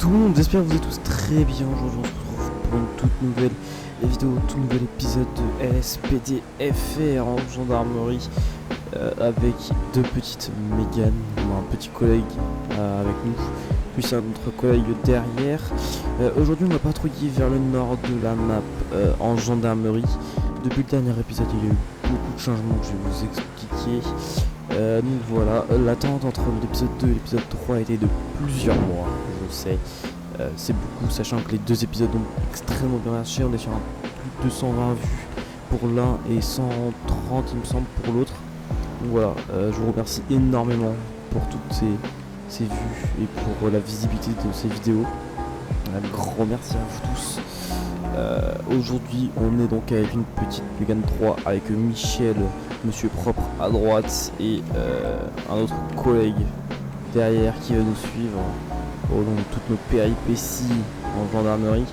tout le monde, j'espère que vous êtes tous très bien. Aujourd'hui on se retrouve pour une toute nouvelle vidéo, tout nouvel épisode de LSPD-FR en gendarmerie avec deux petites Mégane, un petit collègue avec nous, puis un autre collègue derrière. Aujourd'hui on va patrouiller vers le nord de la map en gendarmerie. Depuis le dernier épisode il y a eu beaucoup de changements que je vais vous expliquer. Donc voilà, l'attente entre l'épisode 2 et l'épisode 3 a été de plusieurs mois, je sais. C'est beaucoup, sachant que les deux épisodes ont extrêmement bien marché. On est sur un plus de 220 vues pour l'un et 130 il me semble pour l'autre. Donc voilà, je vous remercie énormément pour toutes ces vues et pour la visibilité de ces vidéos. Un grand merci à vous tous. Aujourd'hui on est donc avec une petite Mégane 3 avec Michel, monsieur propre à droite, et un autre collègue derrière qui va nous suivre au long de toutes nos péripéties en gendarmerie.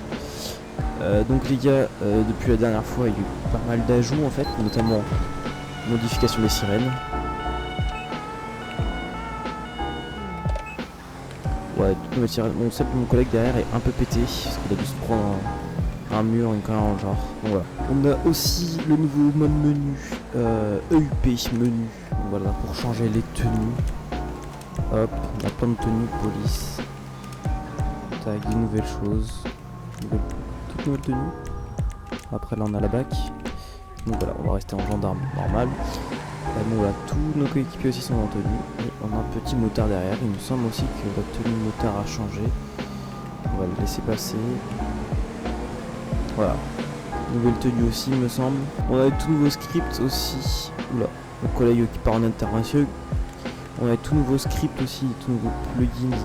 Donc les gars, depuis la dernière fois il y a eu pas mal d'ajouts en fait, notamment modification des sirènes. Ouais, toutes nouvelles sirènes. Bon, celle de mon collègue derrière est un peu pété parce qu'il a dû se prendre un mur, une carrière en genre. Donc voilà. On a aussi le nouveau mode menu, EUP menu. Donc voilà, pour changer les tenues. Hop, on a plein de tenues police. Avec des nouvelles choses. Toutes nouvelles tenues. Après là on a la BAC. Donc voilà, on va rester en gendarme normal. Bon, voilà, tous nos coéquipiers aussi sont en tenue. Et on a un petit motard derrière. Il me semble aussi que la tenue motard a changé. On va le laisser passer. Voilà. Nouvelle tenue aussi, il me semble. On a tout nouveau script aussi. Oula, mon collègue qui part en intervention. On a tout nouveau script aussi, tout nouveau plugins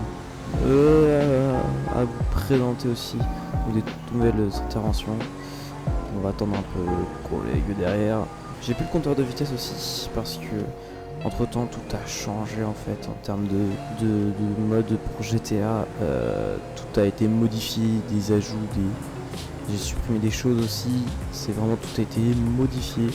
à vous présenter aussi. Des nouvelles interventions. On va attendre un peu le collègue derrière. J'ai plus le compteur de vitesse aussi parce que entre temps tout a changé en fait en termes de mode pour GTA. Tout a été modifié, des ajouts, j'ai supprimé des choses aussi. C'est vraiment tout a été modifié.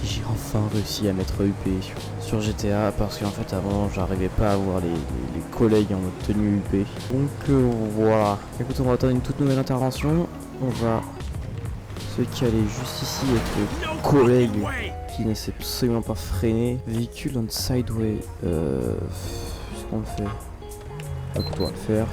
J'ai enfin réussi à mettre UP sur GTA parce qu'en fait avant j'arrivais pas à voir les collègues en mode tenue UP. Donc voilà. Écoute, on va attendre une toute nouvelle intervention. On va se caler juste ici avec le collègue qui ne s'est absolument pas freiné. Véhicule on sideway. Qu'est-ce qu'on fait? Écoute, on va le faire.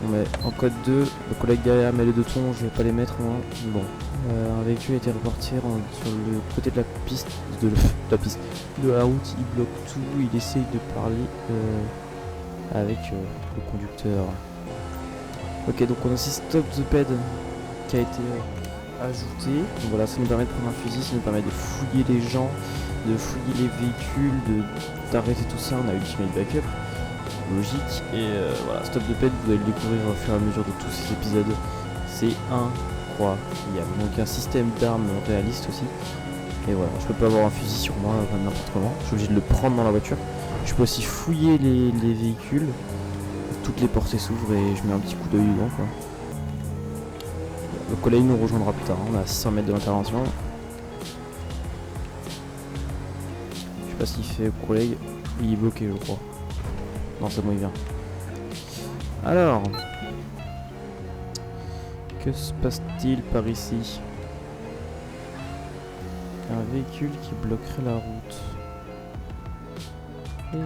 On met en code 2, le collègue derrière met les deux tons, je vais pas les mettre moi. Bon. Un véhicule a été reporté sur le côté de la piste, de la route, il bloque tout, il essaye de parler avec le conducteur. Ok, donc on a aussi Stop the Ped qui a été ajouté. Donc voilà, ça nous permet de prendre un fusil, ça nous permet de fouiller les gens, de fouiller les véhicules, d'arrêter tout ça. On a Ultimate Backup, logique, et voilà, Stop the Ped, vous allez le découvrir au fur et à mesure de tous ces épisodes. C'est incroyable. Donc un système d'armes réaliste aussi. Et voilà, je peux pas avoir un fusil sur moi n'importe comment. Je suis obligé de le prendre dans la voiture. Je peux aussi fouiller les véhicules. Toutes les portées s'ouvrent et je mets un petit coup d'œil dedans quoi. Le collègue nous rejoindra plus tard, on est à 600 mètres de l'intervention. Je sais pas ce qu'il fait le collègue, il est bloqué je crois. Non c'est bon, il vient. Alors, que se passe-t-il par ici? Un véhicule qui bloquerait la route. Hey.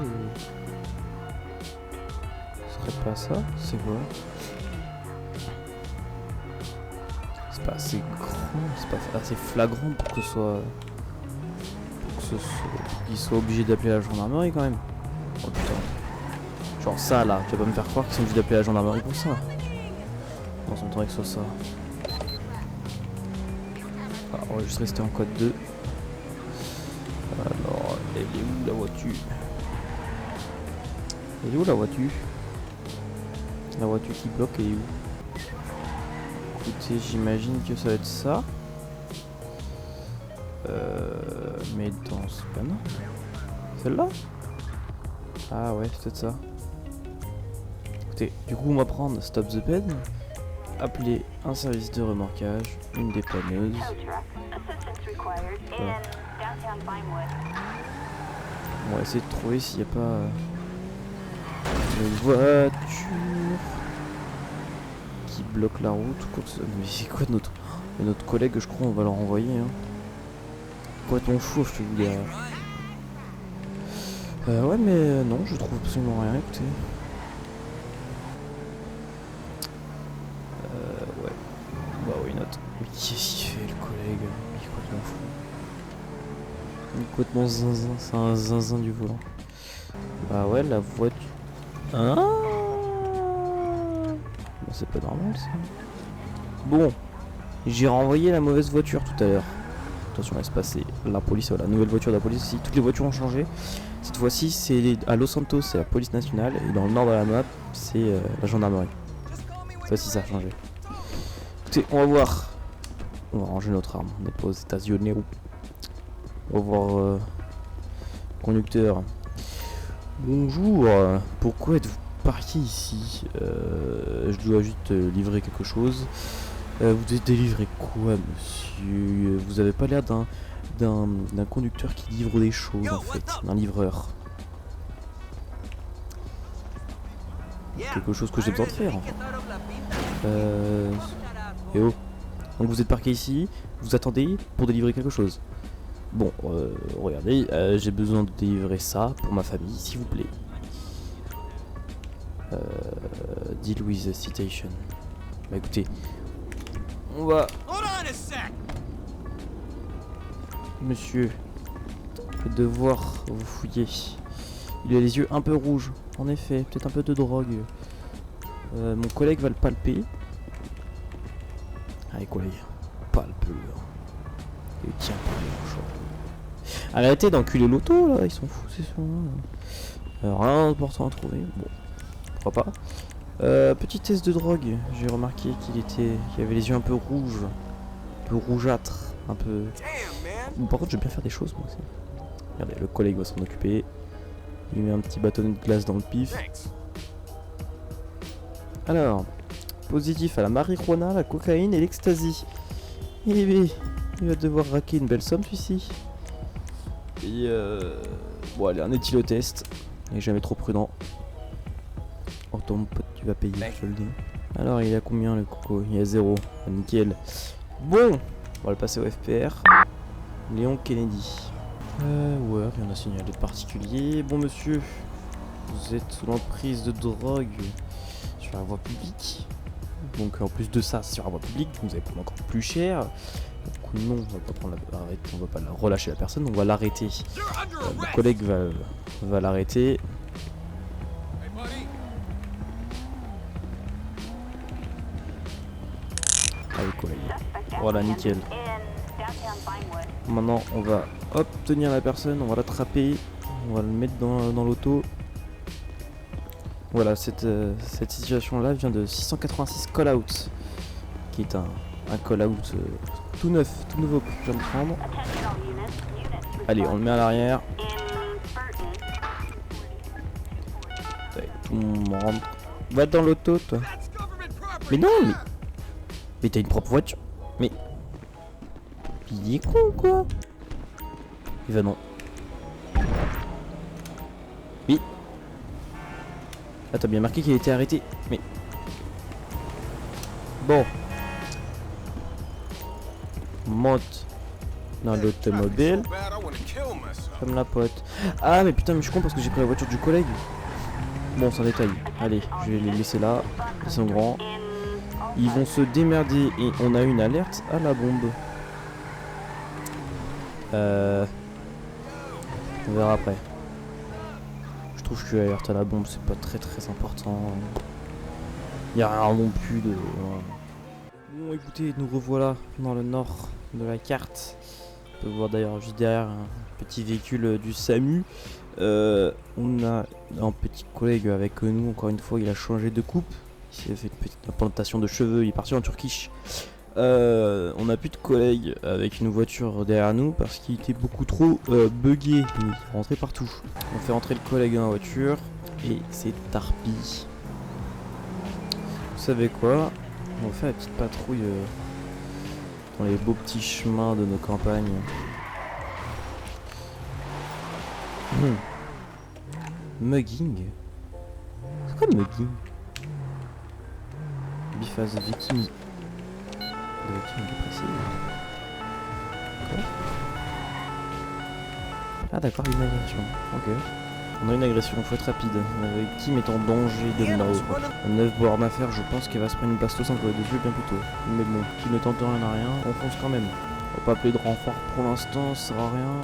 Ce serait pas ça? C'est quoi? C'est pas assez grand, c'est pas assez flagrant pour que ce soit... qu'ils soient obligés d'appeler la gendarmerie quand même. Oh putain. Genre ça là, tu vas pas me faire croire qu'ils sont obligés d'appeler la gendarmerie pour ça. Non, ça me que ce soit ça. Ah, on va juste rester en code 2. Alors, elle est où la voiture? Elle est où la voiture? La voiture qui bloque, elle est où? Écoutez, j'imagine que ça va être ça. Mais dans ce panneau. Celle-là? Ah ouais, c'est peut-être ça. Écoutez, du coup on va prendre Stop the Ped. Appeler un service de remorquage, une dépanneuse. Voilà. On va essayer de trouver s'il n'y a pas Une voiture qui bloque la route ou quoi que ce soit. Mais c'est quoi notre collègue, je crois, on va leur envoyer. Hein. Quoi ton fou, je te dis. Ouais, mais non, je trouve absolument rien. Écoutez. Ouais. Bah oui, note. Mais qu'est-ce qu'il fait le collègue? Il est complètement fou. Il est complètement zinzin. C'est un zinzin du volant. Bah ouais, la voiture. Hein? Bah, c'est pas normal ça. Bon, j'ai renvoyé la mauvaise voiture tout à l'heure. Attention, laisse passer la police, voilà, la nouvelle voiture de la police. Si toutes les voitures ont changé, cette fois-ci c'est à Los Santos, c'est la police nationale, et dans le nord de la map, c'est la gendarmerie. Ça aussi, ça a changé. Écoutez, on va voir. On va ranger notre arme. On n'est pas aux États-Unis. On va voir. Conducteur. Bonjour. Pourquoi êtes-vous parqué ici? Je dois juste livrer quelque chose. Vous devez délivrer quoi, monsieur? Vous avez pas l'air d'un conducteur qui livre des choses, en fait. D'un livreur. Quelque chose que j'ai besoin de faire, en fait. Et oh. Donc vous êtes parqué ici, vous attendez pour délivrer quelque chose. Bon, regardez, j'ai besoin de délivrer ça pour ma famille, s'il vous plaît. Deal with the citation. Bah écoutez, on va... Monsieur, je vais devoir vous fouiller. Il a les yeux un peu rouges, en effet, peut-être un peu de drogue. Mon collègue va le palper. Allez collègue, palpe-le. Et tiens pas les manchots. Arrêtez d'enculer l'auto là, ils sont fous ces gens. Rien d'important à trouver. Bon, pourquoi pas. Petit test de drogue. J'ai remarqué qu'il avait les yeux un peu rouges, un peu rougeâtres, un peu. Bon, par contre, je vais bien faire des choses moi aussi. Regardez, le collègue va s'en occuper. Il met un petit bâtonnet de glace dans le pif. Alors, positif à la marijuana, la cocaïne et l'ecstasy. Eh bien, il va devoir raquer une belle somme celui-ci. Et bon allez, un éthylotest. Il est jamais trop prudent. Oh ton pote, tu vas payer, je te le dis. Alors il a combien le coco? Il y a 0. Nickel. Bon, on va le passer au FPR. Léon Kennedy. Ouais, rien à signaler de particulier. Bon monsieur, vous êtes sous l'emprise de drogue sur la voie publique. Donc en plus de ça, sur la voie publique, vous allez prendre encore plus cher. Donc non, on va pas prendre on va pas relâcher la personne, on va l'arrêter. Mon collègue va l'arrêter. Allez collègue. Voilà, nickel. Maintenant on va hop tenir la personne, on va l'attraper, on va le mettre dans l'auto. Voilà, cette situation là vient de 686 call out, qui est un call out tout neuf, tout nouveau que je viens de prendre. Allez, on le met à l'arrière. Tout le monde rentre. Va dans l'auto toi. Mais non, mais t'as une propre voiture. Mais il est con quoi. Il va non. Oui. Ah, t'as bien marqué qu'il a été arrêté. Mais bon. Monte dans l'automobile. Comme la pote. Ah mais putain, mais je suis con parce que j'ai pris la voiture du collègue. Bon, sans détail. Allez, je vais les laisser là. Ils sont grands. Ils vont se démerder et on a une alerte à la bombe. On verra après. Je trouve que l'alerte à la bombe c'est pas très important. Il y a rien non plus de... Bon écoutez, nous revoilà dans le nord de la carte. On peut voir d'ailleurs juste derrière un petit véhicule du SAMU. On a un petit collègue avec nous, encore une fois il a changé de coupe. Il s'est fait une petite implantation de cheveux, il est parti en Turquie. On n'a plus de collègue avec une voiture derrière nous parce qu'il était beaucoup trop buggé. Il rentrait partout. On fait rentrer le collègue dans la voiture et c'est tarpi. Vous savez quoi? On va faire la petite patrouille dans les beaux petits chemins de nos campagnes. Mugging. Pourquoi Muggy? Biphase victime. De victime dépressive. Quoi? Ah d'accord, une agression. Ok. On a une agression, faut être rapide. Kim est en danger de mort. 9 bornes à faire, je pense qu'elle va se prendre une bastos entre les deux yeux bien plus tôt. Mais bon, qui ne tente rien à rien, on fonce quand même. On va pas appeler de renfort pour l'instant, ça sert à rien.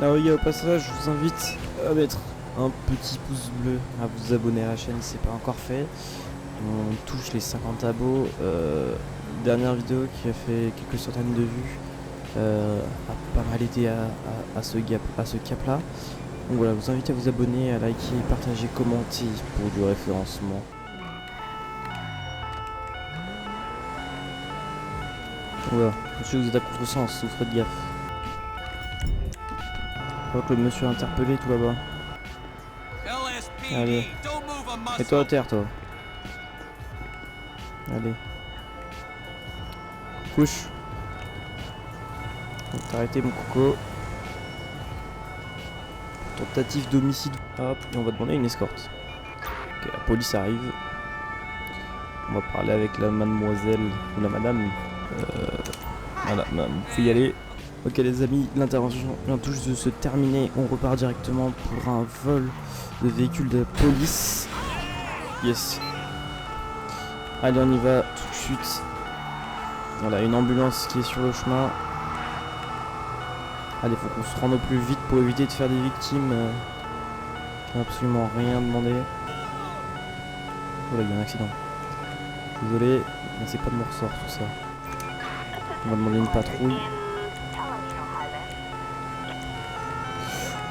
Ah oui, au passage, je vous invite à mettre un petit pouce bleu, à vous abonner à la chaîne si c'est pas encore fait. On touche les 50 abos. Dernière vidéo qui a fait quelques centaines de vues a pas mal été à ce cap là. Donc voilà, je vous invite à vous abonner, à liker, partager, commenter pour du référencement. Voilà, monsieur, vous êtes à contresens, vous faites gaffe. Je vois que le monsieur est interpellé tout là-bas. Allez, mets-toi à terre toi. Allez. Couche. On va t'arrêter mon coco. Tentative d'homicide. Hop, et on va demander une escorte. Ok, la police arrive. On va parler avec la mademoiselle ou la madame. Voilà, vous pouvez y aller. Ok les amis, l'intervention vient tout juste de se terminer. On repart directement pour un vol de véhicule de police. Yes. Allez, on y va tout de suite. Voilà, une ambulance qui est sur le chemin. Allez, faut qu'on se rende au plus vite pour éviter de faire des victimes. Absolument rien demandé. Oh là, il y a un accident. Désolé, mais c'est pas de mon ressort tout ça. On va demander une patrouille.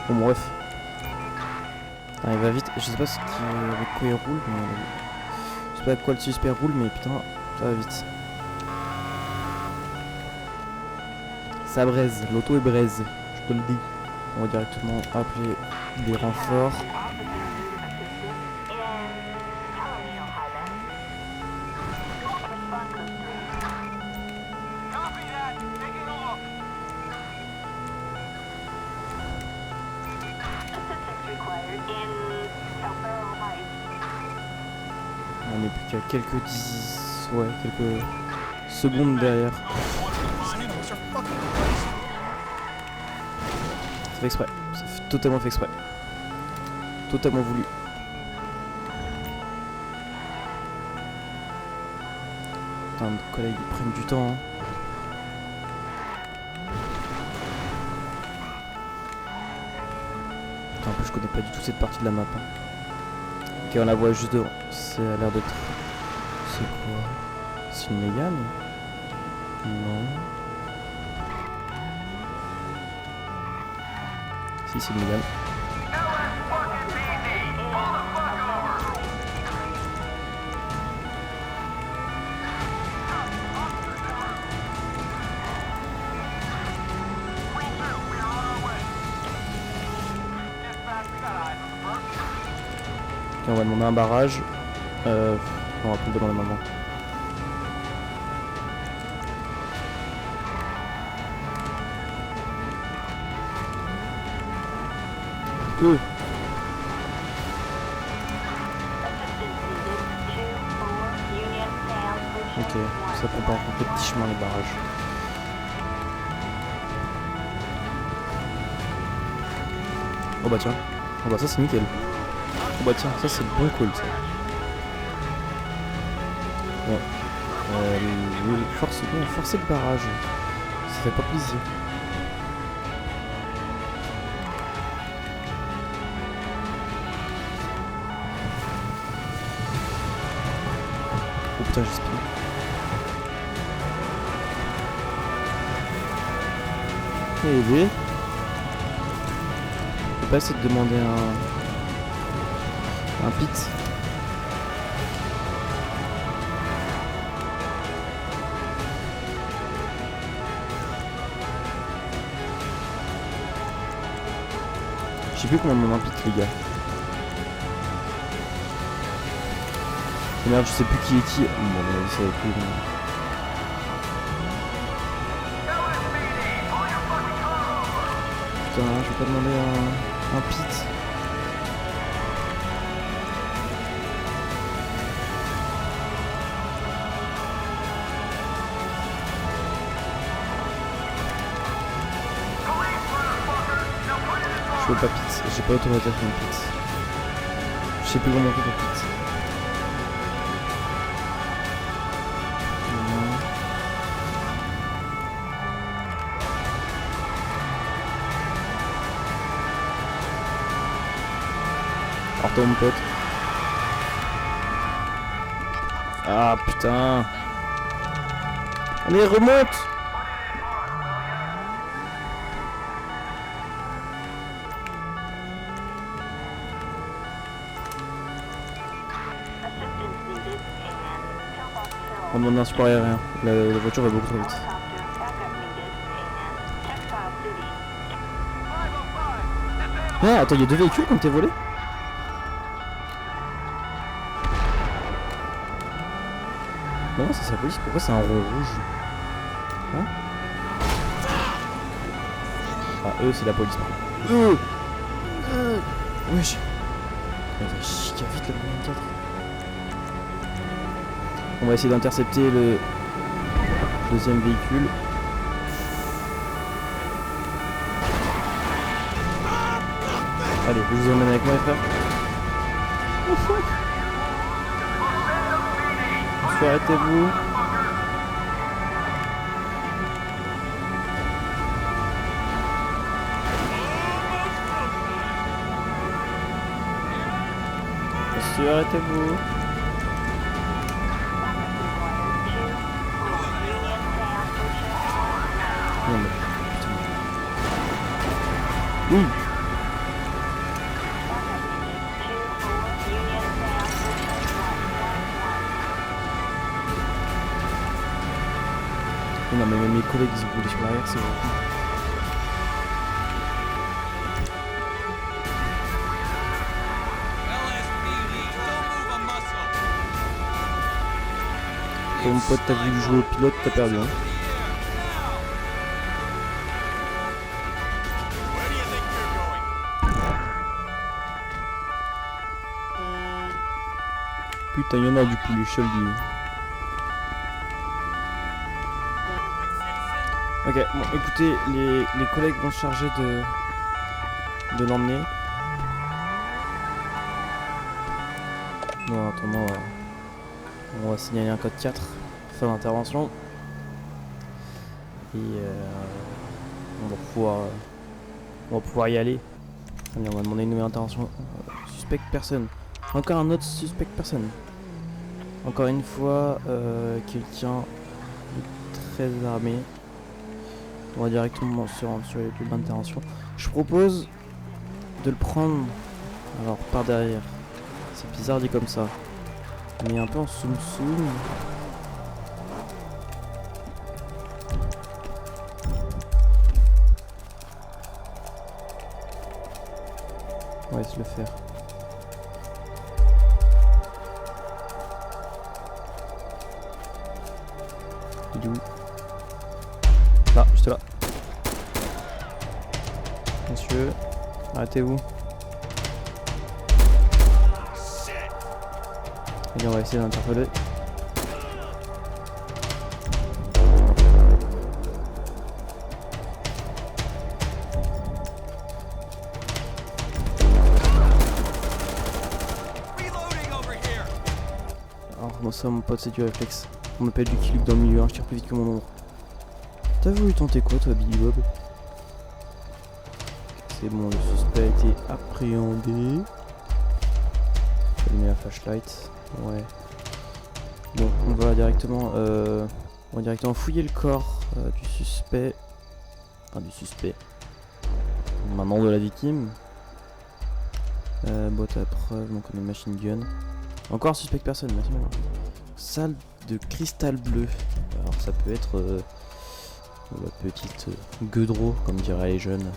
Bon bref. Ah, il va vite. Je sais pas avec quoi il roule, mais je sais pas avec quoi le suspect roule, mais putain, ça va vite. Ça braise, l'auto est braise, je te le dis. On va directement appeler des renforts. On est plus qu'à quelques quelques secondes derrière. C'est fait exprès, c'est totalement fait exprès. Totalement voulu. Putain, nos collègues ils prennent du temps. Hein. Putain, en plus je connais pas du tout cette partie de la map. Hein. Ok, on la voit juste devant. C'est à l'air d'être. C'est quoi? C'est une Mégane? Non. Si, c'est une Mégane. On va demander un barrage. On va plus demander maintenant. Ok, ça prend pas en compte les petits chemins, les barrages. Oh bah tiens. Oh bah ça c'est nickel. Oh bah tiens, ça c'est bon cool ça. Bon. Forcer le barrage. Ça fait pas plaisir. Oh putain, j'espère. Et lui, je peux pas essayer de demander un pit. Je sais plus comment on demande un pit les gars. Et merde, je sais plus qui est qui. Bon, ça va être plus. Putain, je vais pas demander un pit. peux pas pit. J'ai pas automatisation pit. Je sais plus comment on fait pour pit. Alors toi mon pote. Ah putain. Allez remonte. On demande un support aérien. La voiture va beaucoup trop vite. Ah attends, il y a 2 véhicules qui ont été volés. Non, c'est la police, pourquoi c'est un rond rouge? Hein? Ah, eux, c'est la police. Wesh. On va chier vite le 24. On va essayer d'intercepter le deuxième véhicule. Allez, je vous emmène avec moi, les frères. Arrêtez-vous. Monsieur, arrêtez-vous. Non mais... Oui. Non mais même mes collègues ils ont roulé sur l'arrière, c'est vrai. Ton pote t'as voulu jouer au pilote, t'as perdu hein. Putain y'en a du coup les cheveux du... Ok, bon écoutez, les collègues vont se charger de l'emmener. Bon, en attendant, on va signaler un code 4, fin d'intervention. Et on va pouvoir y aller. Allez, on va demander une nouvelle intervention. Suspect personne. Encore un autre suspect personne. Encore une fois, quelqu'un de très armé. On va directement se rendre sur les lieux d'intervention. Je propose de le prendre alors par derrière. C'est bizarre dit comme ça. Mais un peu en soum soum. On va se le faire. Il est où? Là, juste là. Monsieur, arrêtez-vous. Allez, on va essayer d'interpeller. Alors, moi ça mon pote c'est du réflexe. On m'appelle du Kiluk dans le milieu, hein, je tire plus vite que mon ombre. T'as voulu tenter quoi toi Billy Bob? C'est bon, le suspect a été appréhendé. Allumer la flashlight. Ouais. Bon, on va directement fouiller le corps du suspect. Enfin du suspect. Maintenant de la victime. Boîte à preuves, donc on a une machine gun. Encore suspect personne, merci beaucoup. Salle de cristal bleu. Alors ça peut être la petite gueudreau, comme diraient les jeunes.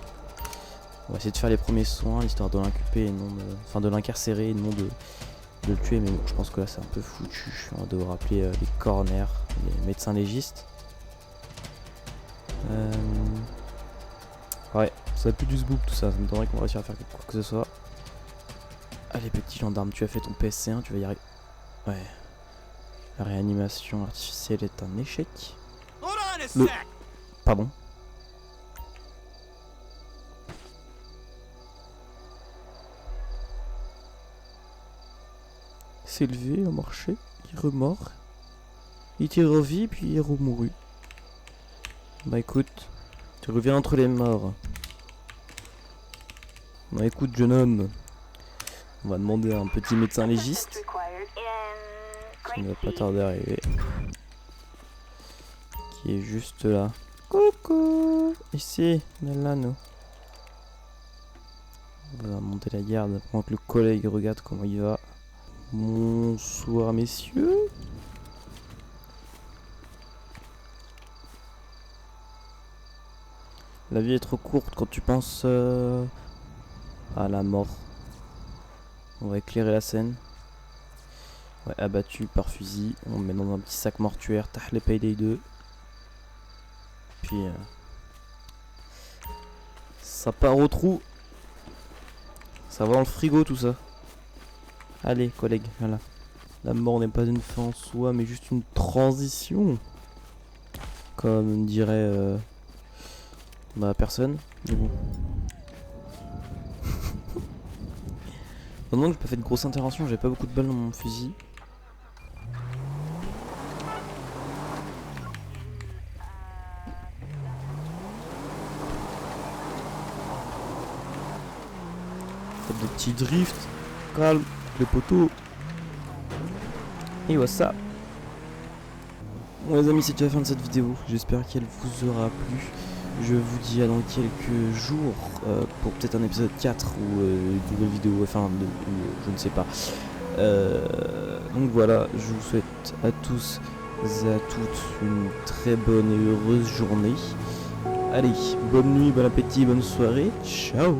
On va essayer de faire les premiers soins, l'histoire de l'inculper et non de... Enfin de l'incarcérer et non de le tuer, mais bon, je pense que là c'est un peu foutu. On va devoir appeler les coroners, les médecins légistes. Ouais, ça va plus du zboub tout ça, ça me donnerait qu'on va réussir à faire quoi que ce soit. Allez petit gendarme, tu as fait ton PSC1, tu vas y arriver. Ouais. La réanimation artificielle est un échec. Pardon. s'est levé, il a marché, il est remort. Il était revu, puis il est remouru. Bah écoute, tu reviens entre les morts. Bah écoute, jeune homme, on va demander à un petit médecin légiste qui ne va pas tarder à arriver. Qui est juste là. Coucou! Ici, on est là, nous. On va monter la garde pendant que le collègue regarde comment il va. Bonsoir, messieurs. La vie est trop courte quand tu penses à la mort. On va éclairer la scène. Ouais, abattu par fusil. On met dans un petit sac mortuaire. Tah les Payday 2. Puis ça part au trou. Ça va dans le frigo tout ça. Allez collègues, voilà. La mort n'est pas une fin en soi, mais juste une transition. Comme dirait personne. Mais bon. Pendant que j'ai pas fait de grosse intervention, j'avais pas beaucoup de balles dans mon fusil. Fait des petits drifts. Calme, les poteaux. Et what's up? Bon les amis, c'est déjà la fin de cette vidéo. J'espère qu'elle vous aura plu. Je vous dis à dans quelques jours pour peut-être un épisode 4 ou une nouvelle vidéo, enfin je ne sais pas. Donc voilà, je vous souhaite à tous et à toutes une très bonne et heureuse journée. Allez, bonne nuit, bon appétit, bonne soirée, ciao!